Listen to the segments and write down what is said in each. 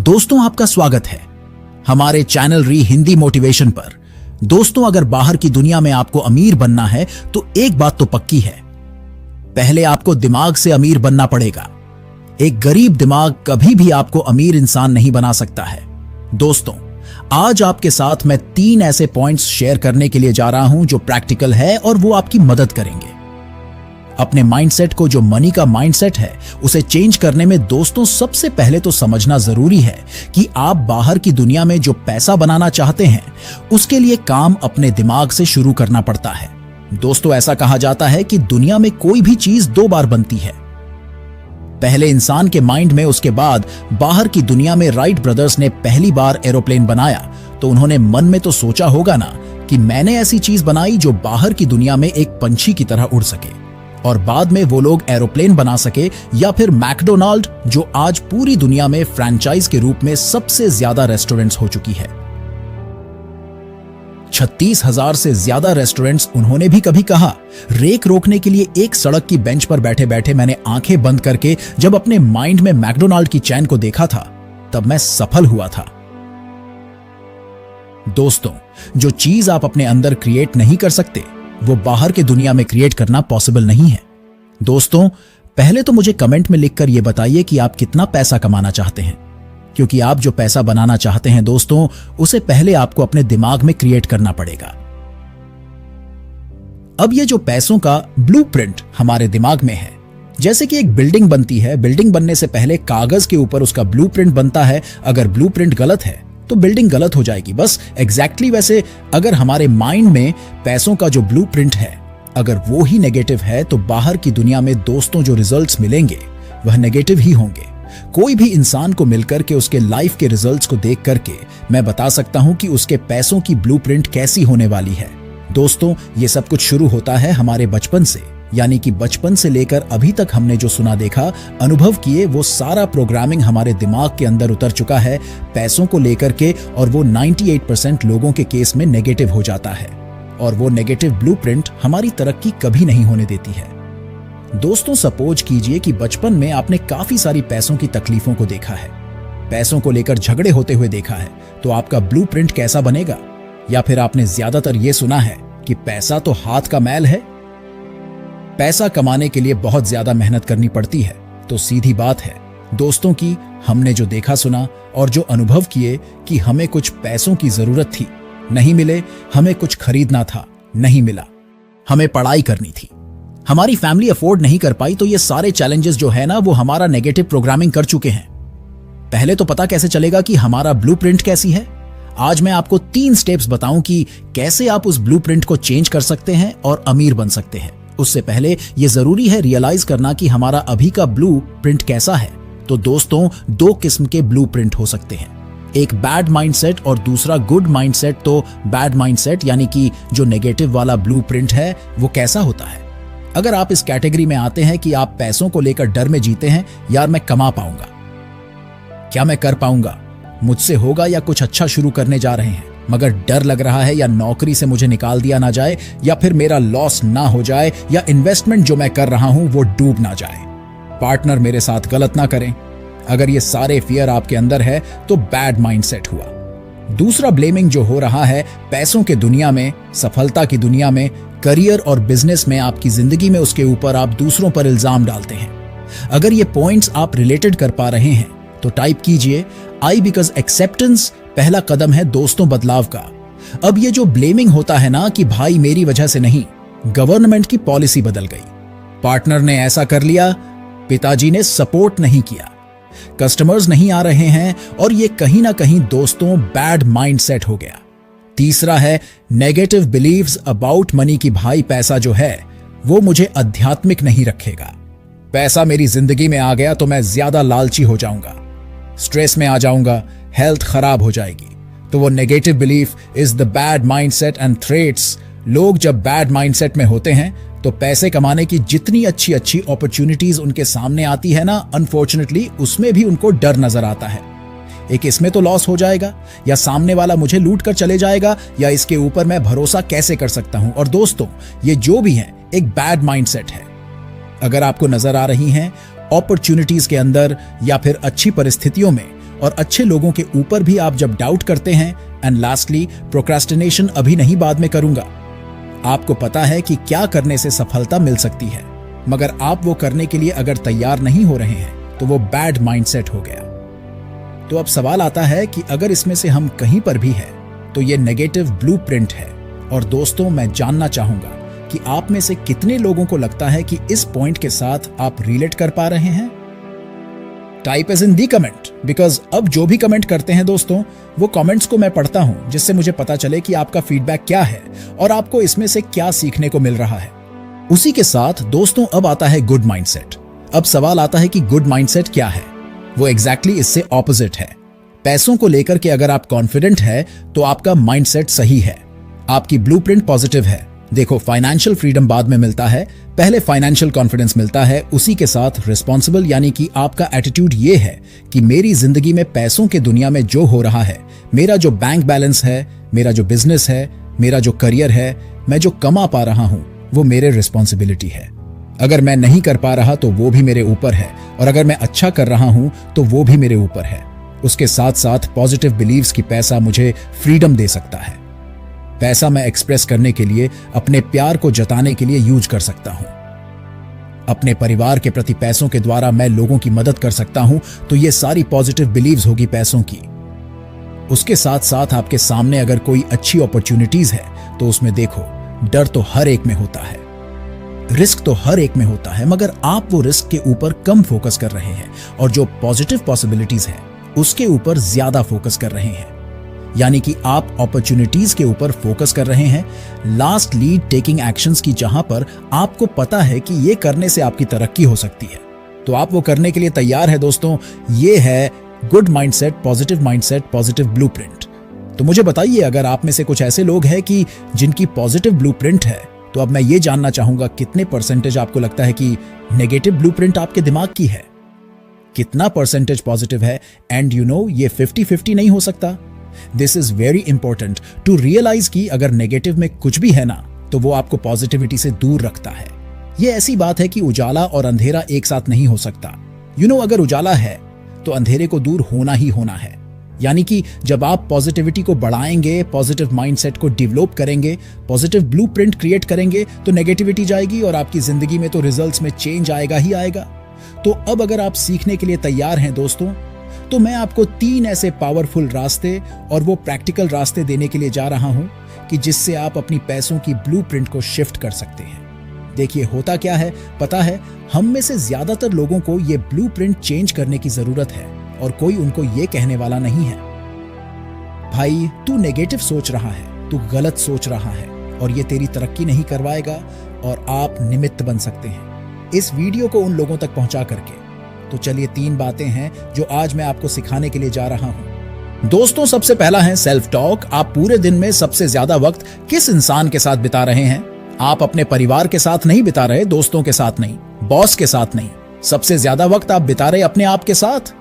दोस्तों, आपका स्वागत है हमारे चैनल री हिंदी मोटिवेशन पर। दोस्तों, अगर बाहर की दुनिया में आपको अमीर बनना है तो एक बात तो पक्की है, पहले आपको दिमाग से अमीर बनना पड़ेगा। एक गरीब दिमाग कभी भी आपको अमीर इंसान नहीं बना सकता है। दोस्तों, आज आपके साथ मैं 3 ऐसे पॉइंट्स शेयर करने के लिए जा रहा हूं जो प्रैक्टिकल है और वो आपकी मदद करेंगे। अपने माइंडसेट को, जो मनी का माइंडसेट है, उसे चेंज करने में दोस्तों सबसे पहले तो समझना जरूरी है कि आप बाहर की दुनिया में जो पैसा बनाना चाहते हैं उसके लिए काम अपने दिमाग से शुरू करना पड़ता है। दोस्तों, ऐसा कहा जाता है कि दुनिया में कोई भी चीज 2 बार बनती है, पहले इंसान के माइंड में, उसके बाद बाहर की दुनिया में। राइट ब्रदर्स ने पहली बार एरोप्लेन बनाया तो उन्होंने मन में तो सोचा होगा ना कि मैंने ऐसी चीज बनाई जो बाहर की दुनिया में एक पंछी की तरह उड़ सके, और बाद में वो लोग एरोप्लेन बना सके। या फिर मैकडोनाल्ड, जो आज पूरी दुनिया में फ्रैंचाइज के रूप में सबसे ज्यादा रेस्टोरेंट्स हो चुकी है, 36,000 से ज्यादा रेस्टोरेंट्स। उन्होंने भी कभी कहा, रेक रोकने के लिए एक सड़क की बेंच पर बैठे बैठे मैंने आंखें बंद करके जब अपने माइंड में मैकडोनाल्ड की चैन को देखा था तब मैं सफल हुआ था। दोस्तों, जो चीज आप अपने अंदर क्रिएट नहीं कर सकते वो बाहर के दुनिया में क्रिएट करना पॉसिबल नहीं है। दोस्तों, पहले तो मुझे कमेंट में लिखकर यह बताइए कि आप कितना पैसा कमाना चाहते हैं, क्योंकि आप जो पैसा बनाना चाहते हैं दोस्तों, उसे पहले आपको अपने दिमाग में क्रिएट करना पड़ेगा। अब ये जो पैसों का ब्लूप्रिंट हमारे दिमाग में है, जैसे कि एक बिल्डिंग बनती है, बिल्डिंग बनने से पहले कागज के ऊपर उसका ब्लूप्रिंट बनता है। अगर ब्लूप्रिंट गलत है तो बिल्डिंग गलत हो जाएगी। बस एग्जैक्टली वैसे अगर हमारे माइंड में पैसों का जो ब्लूप्रिंट है, अगर वो ही नेगेटिव है तो बाहर की दुनिया में दोस्तों जो रिजल्ट्स मिलेंगे वह नेगेटिव ही होंगे। कोई भी इंसान को मिलकर के उसके लाइफ के रिजल्ट्स को देख करके मैं बता सकता हूं कि उसके पैसों की ब्लूप्रिंट कैसी होने वाली है। दोस्तों, ये सब कुछ शुरू होता है हमारे बचपन से, यानी कि बचपन से लेकर अभी तक हमने जो सुना, देखा, अनुभव किए, वो सारा प्रोग्रामिंग हमारे दिमाग के अंदर उतर चुका है पैसों को लेकर के, और वो 98% लोगों के केस में नेगेटिव हो जाता है, और वो नेगेटिव ब्लूप्रिंट हमारी तरक्की कभी नहीं होने देती है। दोस्तों, सपोज कीजिए कि बचपन में आपने काफी सारी पैसों की तकलीफों को देखा है, पैसों को लेकर झगड़े होते हुए देखा है, तो आपका ब्लूप्रिंट कैसा बनेगा? या फिर आपने ज्यादातर ये सुना है कि पैसा तो हाथ का मैल है, पैसा कमाने के लिए बहुत ज्यादा मेहनत करनी पड़ती है। तो सीधी बात है दोस्तों की, हमने जो देखा सुना और जो अनुभव किए कि हमें कुछ पैसों की जरूरत थी, नहीं मिले, हमें कुछ खरीदना था, नहीं मिला, हमें पढ़ाई करनी थी, हमारी फैमिली अफोर्ड नहीं कर पाई, तो ये सारे चैलेंजेस जो है ना, वो हमारा नेगेटिव प्रोग्रामिंग कर चुके हैं। पहले तो पता कैसे चलेगा कि हमारा ब्लूप्रिंट कैसी है? आज मैं आपको 3 स्टेप्स बताऊं कि कैसे आप उस ब्लूप्रिंट को चेंज कर सकते हैं और अमीर बन सकते हैं। उससे पहले यह जरूरी है रियलाइज करना कि हमारा अभी का ब्लूप्रिंट कैसा है। तो दोस्तों, 2 किस्म के ब्लूप्रिंट हो सकते हैं, एक बैड माइंडसेट और दूसरा गुड माइंडसेट। तो बैड माइंडसेट यानी कि जो नेगेटिव वाला ब्लूप्रिंट है वो कैसा होता है? अगर आप इस कैटेगरी में आते हैं कि आप पैसों को लेकर डर में जीते हैं, यार मैं कमा पाऊंगा, क्या मैं कर पाऊंगा, मुझसे होगा, या कुछ अच्छा शुरू करने जा रहे हैं मगर डर लग रहा है, या नौकरी से मुझे निकाल दिया ना जाए, या फिर मेरा लॉस ना हो जाए, या इन्वेस्टमेंट जो मैं कर रहा हूं वो डूब ना जाए, पार्टनर मेरे साथ गलत ना करें। अगर ये सारे फियर आपके अंदर है तो बैड माइंडसेट हुआ। दूसरा ब्लेमिंग जो हो रहा है पैसों के दुनिया में, सफलता की दुनिया में, करियर और बिजनेस में, आपकी जिंदगी में, उसके ऊपर आप दूसरों पर इल्जाम डालते हैं। अगर ये पॉइंट्स आप रिलेटेड कर पा रहे हैं तो टाइप कीजिए, आई बिकॉज एक्सेप्टेंस पहला कदम है दोस्तों बदलाव का। अब ये जो ब्लेमिंग होता है ना कि भाई मेरी वजह से नहीं, गवर्नमेंट की पॉलिसी बदल गई, पार्टनर ने ऐसा कर लिया, पिताजी ने सपोर्ट नहीं किया, कस्टमर्स नहीं आ रहे हैं, और ये कहीं ना कहीं दोस्तों बैड माइंडसेट हो गया। तीसरा है नेगेटिव बिलीव्स अबाउट मनी की भाई पैसा जो है वो मुझे आध्यात्मिक नहीं रखेगा, पैसा मेरी जिंदगी में आ गया तो मैं ज्यादा लालची हो जाऊंगा, स्ट्रेस में आ जाऊंगा, हेल्थ खराब हो जाएगी। तो वो negative belief is the bad mindset and threats. लोग जब बैड माइंडसेट में होते हैं तो पैसे कमाने की जितनी अच्छी अच्छी अपॉर्चुनिटीज उनके सामने आती है ना, अनफॉर्चुनेटली उसमें भी उनको डर नजर आता है। एक इसमें तो लॉस हो जाएगा, या सामने वाला मुझे लूट कर चले जाएगा, या इसके ऊपर मैं भरोसा कैसे कर सकता हूं। और दोस्तों, ये जो भी है एक बैड माइंडसेट है। अगर आपको नजर आ रही हैं अपॉर्चुनिटीज के अंदर या फिर अच्छी परिस्थितियों में और अच्छे लोगों के ऊपर भी आप जब डाउट करते हैं। एंड लास्टली, प्रोक्रास्टिनेशन अभी नहीं, बाद में करूंगा। आपको पता है कि क्या करने से सफलता मिल सकती है, मगर आप वो करने के लिए अगर तैयार नहीं हो रहे हैं तो वो बैड माइंडसेट हो गया। तो अब सवाल आता है कि अगर इसमें से हम कहीं पर भी है तो ये नेगेटिव ब्लूप्रिंट है। और दोस्तों, मैं जानना चाहूंगा कि आप में से कितने लोगों को लगता है कि इस पॉइंट के साथ आप रिलेट कर पा रहे हैं। Type as in the comment, because अब जो भी कमेंट करते हैं दोस्तों, वो कमेंट्स को मैं पढ़ता हूं, जिससे मुझे पता चले कि आपका फीडबैक क्या है और आपको इसमें से क्या सीखने को मिल रहा है। उसी के साथ दोस्तों, अब आता है गुड माइंडसेट। अब सवाल आता है कि गुड माइंडसेट क्या है। वो एग्जैक्टली इससे ऑपोजिट है। पैसों को लेकर के अगर आप कॉन्फिडेंट है तो आपका माइंडसेट सही है, आपकी ब्लूप्रिंट पॉजिटिव है। देखो, फाइनेंशियल फ्रीडम बाद में मिलता है, पहले फाइनेंशियल कॉन्फिडेंस मिलता है। उसी के साथ रिस्पॉन्सिबल, यानी कि आपका एटीट्यूड ये है कि मेरी जिंदगी में पैसों के दुनिया में जो हो रहा है, मेरा जो बैंक बैलेंस है, मेरा जो बिजनेस है, मेरा जो करियर है, मैं जो कमा पा रहा हूं, वो मेरे रिस्पॉन्सिबिलिटी है। अगर मैं नहीं कर पा रहा तो वो भी मेरे ऊपर है, और अगर मैं अच्छा कर रहा हूं तो वो भी मेरे ऊपर है। उसके साथ साथ पॉजिटिव बिलीव्स की पैसा मुझे फ्रीडम दे सकता है। पैसा मैं एक्सप्रेस करने के लिए, अपने प्यार को जताने के लिए यूज कर सकता हूं। अपने परिवार के प्रति पैसों के द्वारा मैं लोगों की मदद कर सकता हूं। तो ये सारी पॉजिटिव बिलीव्स होगी पैसों की। उसके साथ साथ आपके सामने अगर कोई अच्छी अपॉर्चुनिटीज है तो उसमें देखो, डर तो हर एक में होता है, रिस्क तो हर एक में होता है, मगर आप वो रिस्क के ऊपर कम फोकस कर रहे हैं और जो पॉजिटिव पॉसिबिलिटीज है उसके ऊपर ज्यादा फोकस कर रहे हैं। यानी कि आप अपॉर्चुनिटीज के ऊपर फोकस कर रहे हैं। लास्ट लीड टेकिंग एक्शंस की, जहां पर आपको पता है कि ये करने से आपकी तरक्की हो सकती है, तो आप वो करने के लिए तैयार है। दोस्तों, ये है good mindset, positive mindset, positive blueprint. तो मुझे बताइए, अगर आप में से कुछ ऐसे लोग हैं कि जिनकी पॉजिटिव ब्लूप्रिंट है, तो अब मैं ये जानना चाहूंगा कितने परसेंटेज आपको लगता है कि नेगेटिव ब्लूप्रिंट आपके दिमाग की है, कितना परसेंटेज पॉजिटिव है। एंड यू नो, ये 50-50 नहीं हो सकता। This is very important to realise कि अगर नेगेटिव में कुछ भी है ना, तो वो आपको पॉजिटिविटी से दूर रखता है। ये ऐसी बात है कि उजाला और अंधेरा एक साथ नहीं हो सकता। यू नो, अगर उजाला है तो अंधेरे को दूर होना ही होना है। यानी कि जब आप पॉजिटिविटी को बढ़ाएंगे, पॉजिटिव माइंडसेट को डेवलप करेंगे, पॉजिटिव ब्लूप्रिंट क्रिएट करेंगे, तो नेगेटिविटी जाएगी और आपकी जिंदगी में तो रिजल्ट्स में चेंज आएगा ही आएगा। तो अब अगर आप सीखने के लिए तैयार हैं दोस्तों, तो मैं आपको 3 ऐसे पावरफुल रास्ते और वो प्रैक्टिकल रास्ते देने के लिए जा रहा हूं कि जिससे आप अपनी पैसों की ब्लूप्रिंट को शिफ्ट कर सकते हैं। देखिए, होता क्या है पता है, हम में से ज्यादातर लोगों को ये ब्लूप्रिंट चेंज करने की जरूरत है और कोई उनको ये कहने वाला नहीं है, भाई तू नेगेटिव सोच रहा है, तू गलत सोच रहा है और ये तेरी तरक्की नहीं करवाएगा और आप निमित्त बन सकते हैं इस वीडियो को उन लोगों तक पहुंचा करके। तो चलिए, 3 बातें हैं जो आज मैं आपको सिखाने के लिए जा रहा हूं। दोस्तों, सबसे पहला है सेल्फ टॉक। आप पूरे दिन में सबसे ज्यादा वक्त किस इंसान के साथ बिता रहे हैं? आप अपने परिवार के साथ नहीं बिता रहे, दोस्तों के साथ नहीं, बॉस के साथ नहीं, सबसे ज्यादा वक्त आप बिता रहे अपने आप के साथ।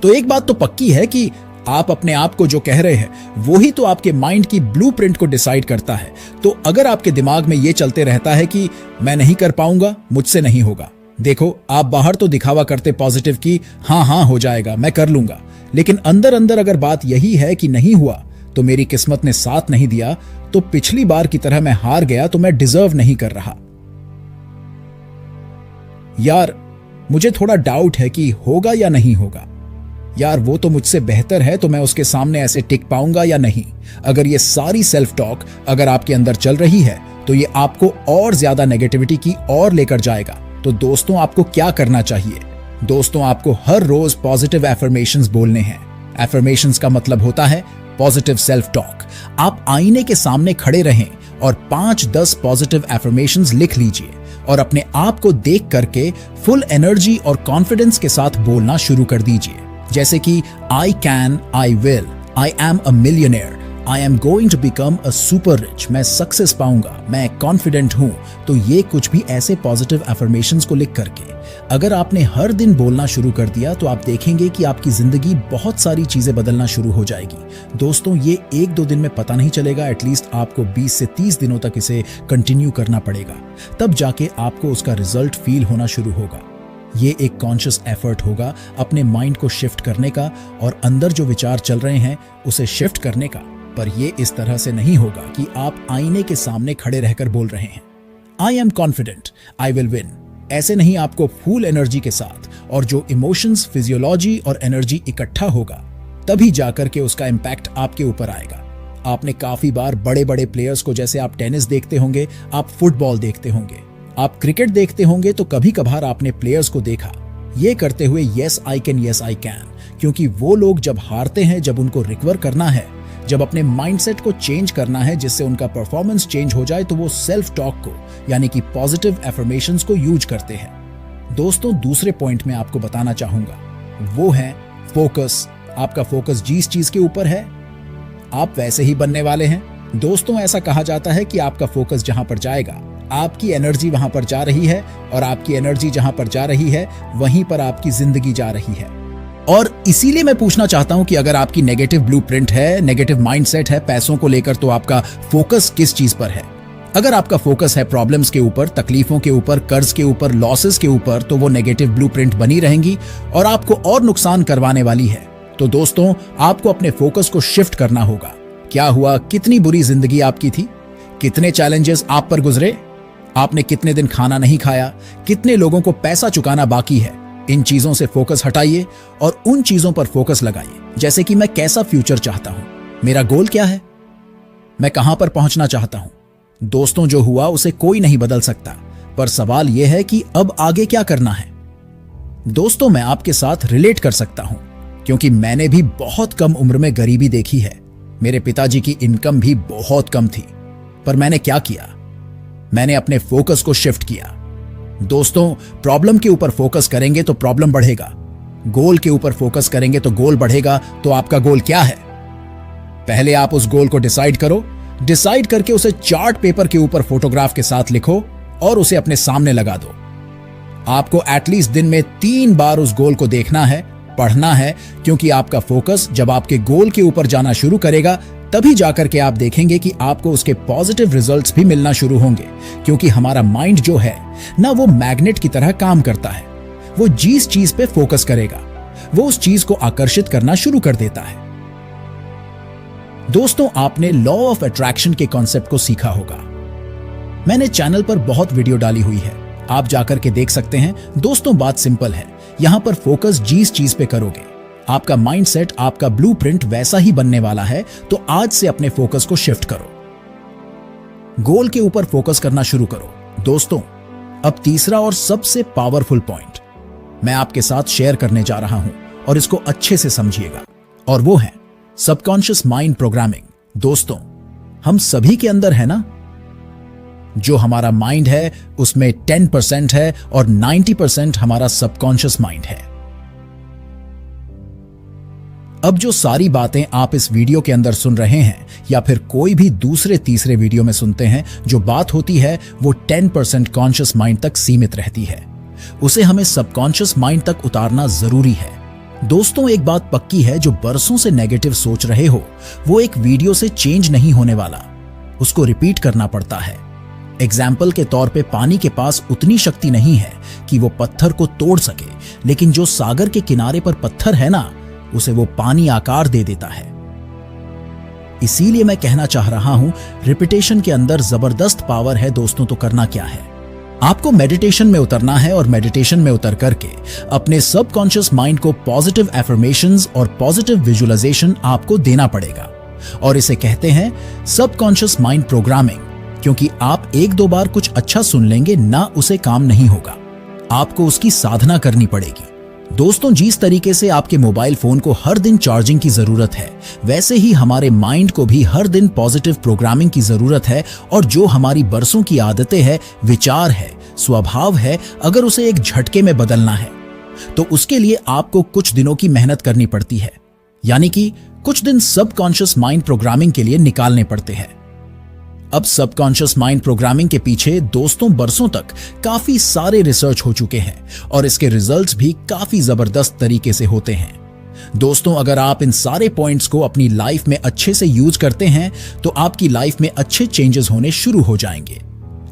तो एक बात तो पक्की है कि आप अपने आप को जो कह रहे हैं वो ही तो आपके माइंड की ब्लूप्रिंट को डिसाइड करता है। तो अगर आपके दिमाग में ये चलते रहता है कि मैं नहीं कर पाऊंगा, मुझसे नहीं होगा, देखो, आप बाहर तो दिखावा करते पॉजिटिव की, हाँ हो जाएगा, मैं कर लूंगा, लेकिन अंदर अंदर अगर बात यही है कि नहीं हुआ तो मेरी किस्मत ने साथ नहीं दिया, तो पिछली बार की तरह मैं हार गया, तो मैं डिजर्व नहीं कर रहा। यार, मुझे थोड़ा डाउट है कि होगा या नहीं होगा, यार वो तो मुझसे बेहतर है, तो मैं उसके सामने ऐसे टिक पाऊंगा या नहीं। अगर ये सारी सेल्फ टॉक अगर आपके अंदर चल रही है तो ये आपको और ज्यादा नेगेटिविटी की ओर लेकर जाएगा। तो दोस्तों, आपको क्या करना चाहिए? दोस्तों, आपको हर रोज पॉजिटिव एफर्मेशंस बोलने हैं। एफर्मेशंस का मतलब होता है पॉजिटिव सेल्फ टॉक। आप आईने के सामने खड़े रहें और 5-10 पॉजिटिव एफर्मेशंस लिख लीजिए और अपने आप को देख करके फुल एनर्जी और कॉन्फिडेंस के साथ बोलना शुरू कर दीजिए। जैसे कि I can, I will, I am a millionaire, I am going to become a super rich, मैं सक्सेस पाऊंगा, मैं कॉन्फिडेंट हूं। तो ये कुछ भी ऐसे पॉजिटिव एफर्मेशंस को लिख करके अगर आपने हर दिन बोलना शुरू कर दिया तो आप देखेंगे कि आपकी जिंदगी बहुत सारी चीजें बदलना शुरू हो जाएगी। दोस्तों, ये 1-2 दिन में पता नहीं चलेगा, एटलीस्ट आपको 20 से 30 दिनों तक इसे कंटिन्यू करना पड़ेगा, तब जाके आपको उसका रिजल्ट फील होना शुरू होगा। ये एक कॉन्शियस एफर्ट होगा अपने माइंड को शिफ्ट करने का और अंदर जो विचार चल रहे हैं उसे शिफ्ट करने का। पर ये इस तरह से नहीं होगा कि आप आईने के सामने खड़े रहकर बोल रहे हैं I am confident, I will win. ऐसे नहीं, आपको फुल एनर्जी के साथ और जो इमोशंस, फिजियोलॉजी और एनर्जी इकट्ठा होगा तभी जाकर के उसका इम्पैक्ट आपके ऊपर आएगा। आपने काफी बार बड़े बड़े प्लेयर्स को, जैसे आप टेनिस देखते होंगे, आप फुटबॉल देखते होंगे, आप क्रिकेट देखते होंगे, तो कभी कभार आपने प्लेयर्स को देखा ये करते हुए yes I can, yes I can. क्योंकि वो लोग जब हारते हैं, जब उनको रिकवर करना है, जब अपने माइंडसेट को चेंज करना है जिससे उनका परफॉर्मेंस चेंज हो जाए, तो वो सेल्फ टॉक को यानी कि पॉजिटिव एफर्मेशंस को यूज करते हैं। दोस्तों, दूसरे पॉइंट में आपको बताना चाहूंगा वो है फोकस। आपका फोकस जिस चीज के ऊपर है आप वैसे ही बनने वाले हैं। दोस्तों, ऐसा कहा जाता है कि आपका फोकस जहां पर जाएगा आपकी एनर्जी वहां पर जा रही है, और आपकी एनर्जी जहां पर जा रही है वहीं पर आपकी जिंदगी जा रही है। और इसीलिए मैं पूछना चाहता हूं कि अगर आपकी नेगेटिव ब्लूप्रिंट है, नेगेटिव माइंडसेट है पैसों को लेकर, तो आपका फोकस किस चीज पर है? अगर आपका फोकस है प्रॉब्लम्स के ऊपर, तकलीफों के ऊपर, कर्ज के ऊपर, लॉसेस के ऊपर, तो वो नेगेटिव ब्लूप्रिंट बनी रहेंगी और आपको और नुकसान करवाने वाली है। तो दोस्तों, आपको अपने फोकस को शिफ्ट करना होगा। क्या हुआ, कितनी बुरी जिंदगी आपकी थी, कितने चैलेंजेस आप पर गुजरे, आपने कितने दिन खाना नहीं खाया, कितने लोगों को पैसा चुकाना बाकी है। इन चीजों से फोकस हटाइए और उन चीजों पर फोकस लगाइए, जैसे कि मैं कैसा फ्यूचर चाहता हूं, मेरा गोल क्या है, मैं कहां पर पहुंचना चाहता हूं। दोस्तों, जो हुआ उसे कोई नहीं बदल सकता, पर सवाल यह है कि अब आगे क्या करना है। दोस्तों, मैं आपके साथ रिलेट कर सकता हूं क्योंकि मैंने भी बहुत कम उम्र में गरीबी देखी है। मेरे पिताजी की इनकम भी बहुत कम थी, पर मैंने क्या किया, मैंने अपने फोकस को शिफ्ट किया। दोस्तों, प्रॉब्लम के ऊपर फोकस करेंगे तो प्रॉब्लम बढ़ेगा, गोल के ऊपर फोकस करेंगे तो गोल बढ़ेगा। तो आपका गोल क्या है? पहले आप उस गोल को डिसाइड करो, डिसाइड करके उसे चार्ट पेपर के ऊपर फोटोग्राफ के साथ लिखो और उसे अपने सामने लगा दो। आपको एटलीस्ट दिन में 3 बार उस गोल को देखना है, पढ़ना है, क्योंकि आपका फोकस जब आपके गोल के ऊपर जाना शुरू करेगा तभी जाकर के आप देखेंगे कि आपको उसके पॉजिटिव रिजल्ट्स भी मिलना शुरू होंगे। क्योंकि हमारा माइंड जो है ना, वो मैग्नेट की तरह काम करता है। वो जिस चीज पे फोकस करेगा वो उस चीज को आकर्षित करना शुरू कर देता है। दोस्तों, आपने लॉ ऑफ अट्रैक्शन के कॉन्सेप्ट को सीखा होगा। मैंने चैनल पर बहुत वीडियो डाली हुई है, आप जाकर के देख सकते हैं। दोस्तों, बात सिंपल है, यहां पर फोकस जिस चीज पे करोगे आपका माइंडसेट, आपका ब्लूप्रिंट वैसा ही बनने वाला है। तो आज से अपने फोकस को शिफ्ट करो, गोल के ऊपर फोकस करना शुरू करो। दोस्तों, अब तीसरा और सबसे पावरफुल पॉइंट मैं आपके साथ शेयर करने जा रहा हूं और इसको अच्छे से समझिएगा, और वो है सबकॉन्शियस माइंड प्रोग्रामिंग। दोस्तों, हम सभी के अंदर है ना, जो हमारा माइंड है उसमें 10% है और 90% हमारा सबकॉन्शियस माइंड है। अब जो सारी बातें आप इस वीडियो के अंदर सुन रहे हैं या फिर कोई भी दूसरे तीसरे वीडियो में सुनते हैं, जो बात होती है वो 10% कॉन्शियस माइंड तक सीमित रहती है। उसे हमें सबकॉन्शियस माइंड तक उतारना जरूरी है। दोस्तों, एक बात पक्की है, जो बरसों से नेगेटिव सोच रहे हो वो एक वीडियो से चेंज नहीं होने वाला, उसको रिपीट करना पड़ता है। एग्जाम्पल के तौर पे पानी के पास उतनी शक्ति नहीं है कि वो पत्थर को तोड़ सके, लेकिन जो सागर के किनारे पर पत्थर है ना, उसे वो पानी आकार दे देता है। इसीलिए मैं कहना चाह रहा हूं, रिपीटेशन के अंदर जबरदस्त पावर है। दोस्तों, तो करना क्या है, आपको मेडिटेशन में उतरना है और मेडिटेशन में उतर करके अपने सबकॉन्शियस माइंड को पॉजिटिव एफर्मेशंस और पॉजिटिव विजुअलाइजेशन आपको देना पड़ेगा। और इसे कहते हैं सबकॉन्शियस माइंड प्रोग्रामिंग, क्योंकि आप 1-2 बार कुछ अच्छा सुन लेंगे ना, उसे काम नहीं होगा, आपको उसकी साधना करनी पड़ेगी। दोस्तों, जिस तरीके से आपके मोबाइल फोन को हर दिन चार्जिंग की जरूरत है, वैसे ही हमारे माइंड को भी हर दिन पॉजिटिव प्रोग्रामिंग की जरूरत है। और जो हमारी बरसों की आदतें हैं, विचार है, स्वभाव है, अगर उसे एक झटके में बदलना है तो उसके लिए आपको कुछ दिनों की मेहनत करनी पड़ती है, यानी कि कुछ दिन सबकॉन्शियस माइंड प्रोग्रामिंग के लिए निकालने पड़ते हैं। अब सबकॉन्शियस माइंड प्रोग्रामिंग के पीछे दोस्तों बरसों तक काफी सारे रिसर्च हो चुके हैं और इसके रिजल्ट्स भी काफी जबरदस्त तरीके से होते हैं। दोस्तों, अगर आप इन सारे पॉइंट्स को अपनी लाइफ में अच्छे से यूज करते हैं तो आपकी लाइफ में अच्छे चेंजेस होने शुरू हो जाएंगे।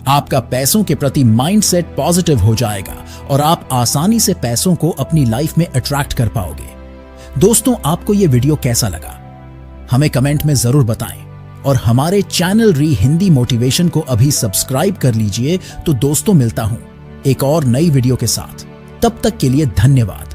आपका पैसों के प्रति माइंडसेट पॉजिटिव हो जाएगा और आप आसानी से पैसों को अपनी लाइफ में अट्रैक्ट कर पाओगे। दोस्तों, आपको यह वीडियो कैसा लगा हमें कमेंट में जरूर बताएं और हमारे चैनल री हिंदी मोटिवेशन को अभी सब्सक्राइब कर लीजिए। तो दोस्तों, मिलता हूं एक और नई वीडियो के साथ। तब तक के लिए धन्यवाद।